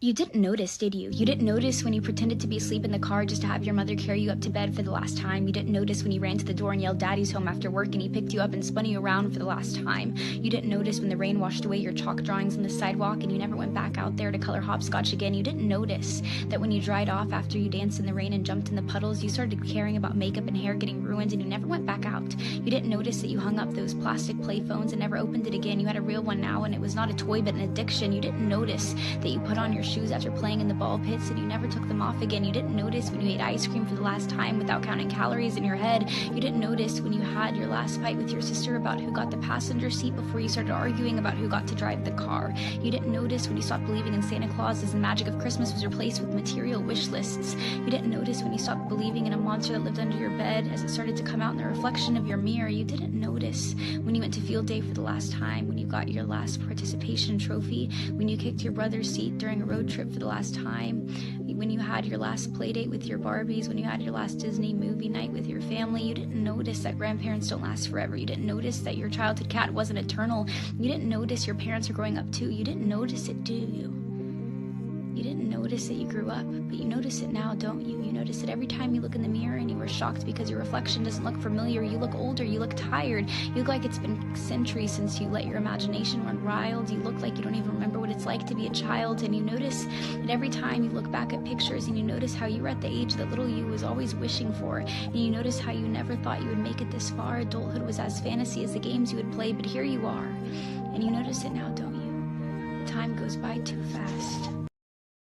You didn't notice, did you? You didn't notice when you pretended to be asleep in the car just to have your mother carry you up to bed for the last time. You didn't notice when you ran to the door and yelled "Daddy's home" after work and he picked you up and spun you around for the last time. You didn't notice when the rain washed away your chalk drawings on the sidewalk and you never went back out there to color hopscotch again. You didn't notice that when you dried off after you danced in the rain and jumped in the puddles, you started caring about makeup and hair getting ruined and you never went back out. You didn't notice that you hung up those plastic play phones and never opened it again. You had a real one now and it was not a toy but an addiction. You didn't notice that you put on your shoes after playing in the ball pits and you never took them off again. You didn't notice when you ate ice cream for the last time without counting calories in your head. You didn't notice when you had your last fight with your sister about who got the passenger seat before you started arguing about who got to drive the car. You didn't notice when you stopped believing in Santa Claus as the magic of Christmas was replaced with material wish lists. You didn't notice when you stopped believing in a monster that lived under your bed as it started to come out in the reflection of your mirror. You didn't notice when you went to field day for the last time, when you got your last participation trophy, when you kicked your brother's seat during a road trip for the last time, when you had your last play date with your Barbies, when you had your last Disney movie night with your family. You didn't notice that grandparents don't last forever. You didn't notice that your childhood cat wasn't eternal. You didn't notice your parents are growing up too. You didn't notice it, do you? You didn't notice that you grew up, but you notice it now, don't you? You notice it every time you look in the mirror and you were shocked because your reflection doesn't look familiar. You look older, you look tired, you look like it's been centuries since you let your imagination run wild. You look like you don't even remember what it's like to be a child, and you notice that every time you look back at pictures and you notice how you were at the age that little you was always wishing for, and you notice how you never thought you would make it this far. Adulthood was as fantasy as the games you would play, but here you are, and you notice it now, don't you? The time goes by too fast.